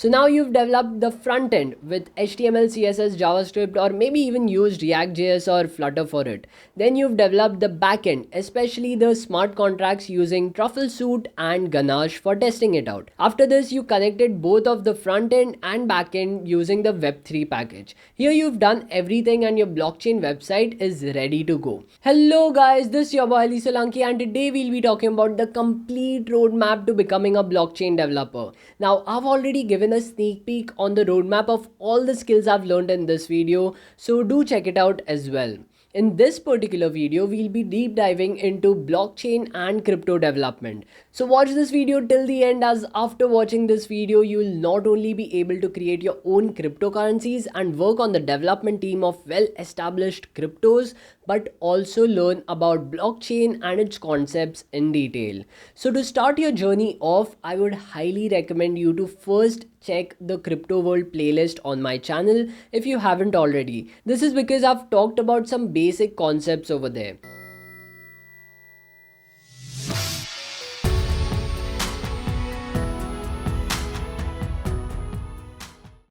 So now you've developed the front end with HTML, CSS, JavaScript, or maybe even used React.js or Flutter for it. Then you've developed the back end, especially the smart contracts using Truffle Suite and Ganache for testing it out. After this, you connected both of the front end and back end using the Web3 package. Here you've done everything and your blockchain website is ready to go. Hello guys, this is your boy Solanki, and today we'll be talking about the complete roadmap to becoming a blockchain developer. Now I've already given a sneak peek on the roadmap of all the skills I've learned in this video, so do check it out as well. In this particular video, we'll be deep diving into blockchain and crypto development. So watch this video till the end, as after watching this video, you will not only be able to create your own cryptocurrencies and work on the development team of well-established cryptos, but also learn about blockchain and its concepts in detail. So to start your journey off, I would highly recommend you to first check the Crypto World playlist on my channel if you haven't already. This is because I've talked about some basic concepts over there.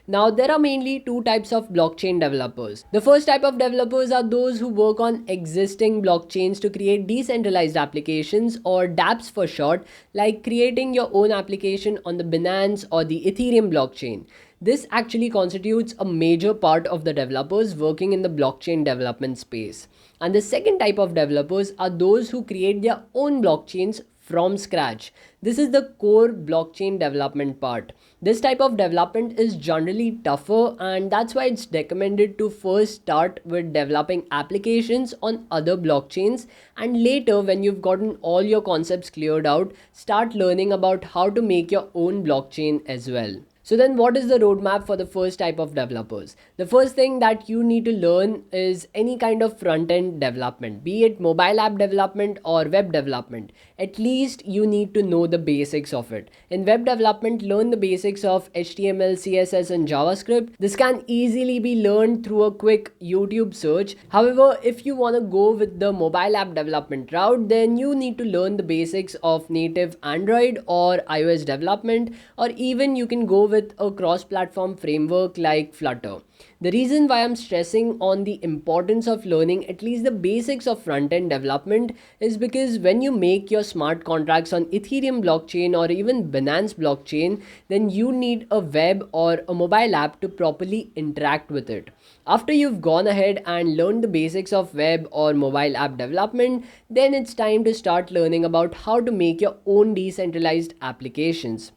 Now, there are mainly two types of blockchain developers. The first type of developers are those who work on existing blockchains to create decentralized applications, or dApps for short, like creating your own application on the Binance or the Ethereum blockchain. This actually constitutes a major part of the developers working in the blockchain development space. And the second type of developers are those who create their own blockchains from scratch. This is the core blockchain development part. This type of development is generally tougher, and that's why it's recommended to first start with developing applications on other blockchains, and later, when you've gotten all your concepts cleared out, start learning about how to make your own blockchain as well. So then what is the roadmap for the first type of developers? The first thing that you need to learn is any kind of front-end development, be it mobile app development or web development. At least you need to know the basics of it. In web development, learn the basics of HTML, CSS and JavaScript. This can easily be learned through a quick YouTube search. However, if you want to go with the mobile app development route, then you need to learn the basics of native Android or iOS development, or even you can go with a cross-platform framework like Flutter. The reason why I'm stressing on the importance of learning at least the basics of front-end development is because when you make your smart contracts on Ethereum blockchain or even Binance blockchain, then you need a web or a mobile app to properly interact with it. After you've gone ahead and learned the basics of web or mobile app development, then it's time to start learning about how to make your own decentralized applications.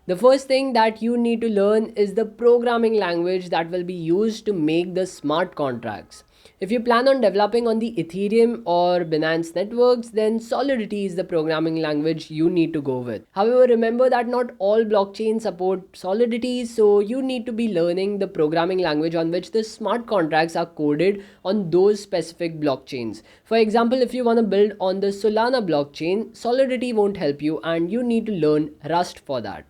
The first thing that you need to learn is the programming language that will be used to make the smart contracts. If you plan on developing on the Ethereum or Binance networks, then Solidity is the programming language you need to go with. However, remember that not all blockchains support Solidity, so you need to be learning the programming language on which the smart contracts are coded on those specific blockchains. For example, if you want to build on the Solana blockchain, Solidity won't help you, and you need to learn Rust for that.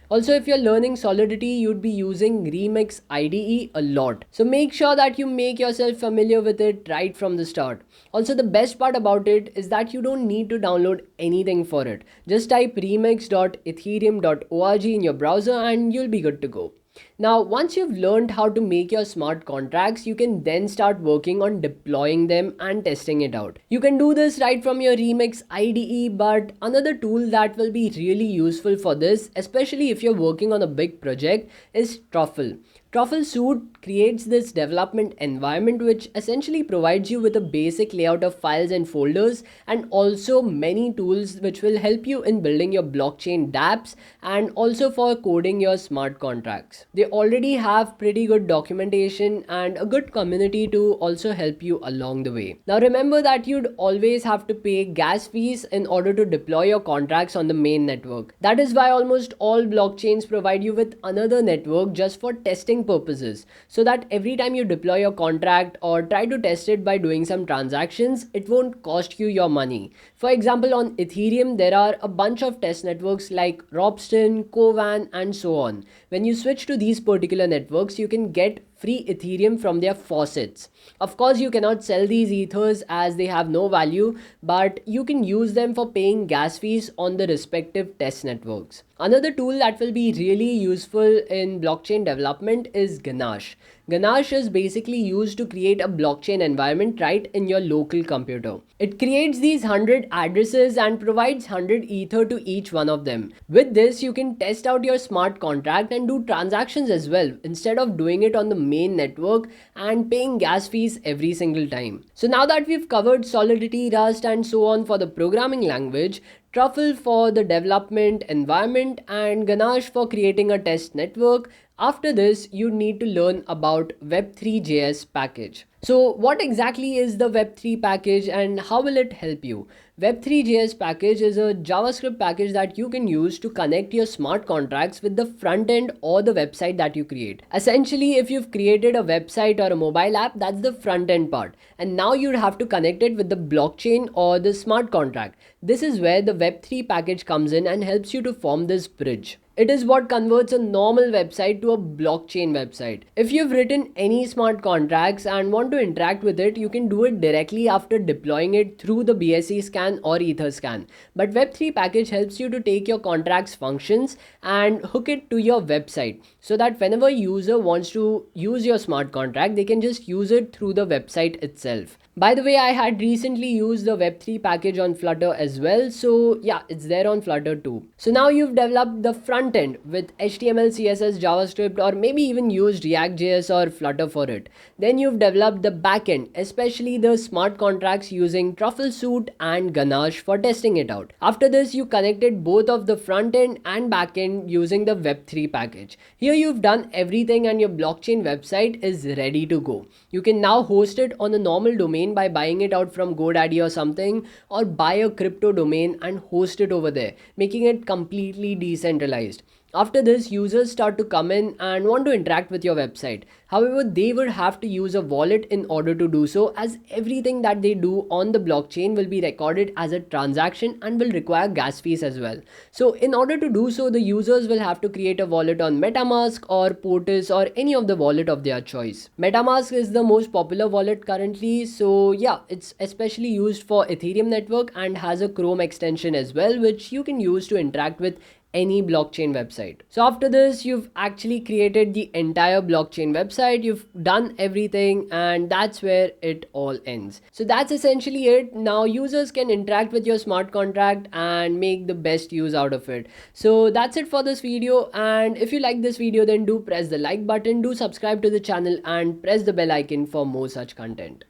Also, if you're learning Solidity, you'd be using Remix IDE a lot. So make sure that you make yourself familiar with it right from the start. Also, the best part about it is that you don't need to download anything for it. Just type remix.ethereum.org in your browser and you'll be good to go. Now, once you've learned how to make your smart contracts, you can then start working on deploying them and testing it out. You can do this right from your Remix IDE, but another tool that will be really useful for this, especially if you're working on a big project, is Truffle. Truffle Suite creates this development environment which essentially provides you with a basic layout of files and folders, and also many tools which will help you in building your blockchain dApps and also for coding your smart contracts. They already have pretty good documentation and a good community to also help you along the way. Now remember that you'd always have to pay gas fees in order to deploy your contracts on the main network. That is why almost all blockchains provide you with another network just for testing purposes, so that every time you deploy your contract or try to test it by doing some transactions, it won't cost you your money. For example, on Ethereum, there are a bunch of test networks like Robston, Kovan, and so on. When you switch to these particular networks, you can get free Ethereum from their faucets. Of course, you cannot sell these ethers as they have no value, but you can use them for paying gas fees on the respective test networks. Another tool that will be really useful in blockchain development is Ganache. Ganache is basically used to create a blockchain environment right in your local computer. It creates these 100 addresses and provides 100 ether to each one of them. With this, you can test out your smart contract and do transactions as well, instead of doing it on the main network and paying gas fees every single time. So now that we've covered Solidity, Rust and so on for the programming language, Truffle for the development environment, and Ganache for creating a test network, after this you need to learn about Web3.js package. So what exactly is the Web3 package and how will it help you? Web3.js package is a JavaScript package that you can use to connect your smart contracts with the front end or the website that you create. Essentially, if you've created a website or a mobile app, that's the front end part. And now you'd have to connect it with the blockchain or the smart contract. This is where the Web3 package comes in and helps you to form this bridge. It is what converts a normal website to a blockchain website. If you've written any smart contracts and want to interact with it, you can do it directly after deploying it through the BSC scan or Etherscan. But Web3 package helps you to take your contracts functions and hook it to your website, so that whenever user wants to use your smart contract, they can just use it through the website itself. By the way, I had recently used the Web3 package on Flutter as well. So yeah, it's there on Flutter too. So now you've developed the front end with HTML, CSS, JavaScript, or maybe even used React.js or Flutter for it. Then you've developed the back end, especially the smart contracts using Truffle Suite and Ganache for testing it out. After this, you connected both of the front end and back end using the Web3 package. Here you've done everything and your blockchain website is ready to go. You can now host it on a normal domain by buying it out from GoDaddy or something, or buy a crypto domain and host it over there, making it completely decentralized. After this, users start to come in and want to interact with your website. However, they would have to use a wallet in order to do so, as everything that they do on the blockchain will be recorded as a transaction and will require gas fees as well. So in order to do so, the users will have to create a wallet on MetaMask or Portis or any of the wallet of their choice. MetaMask is the most popular wallet currently. So yeah, it's especially used for Ethereum network and has a Chrome extension as well, which you can use to interact with any blockchain website. So after this, you've actually created the entire blockchain website, you've done everything, and that's where it all ends. So that's essentially it. Now users can interact with your smart contract and make the best use out of it. So that's it for this video, and if you like this video, then do press the like button, do subscribe to the channel and press the bell icon for more such content.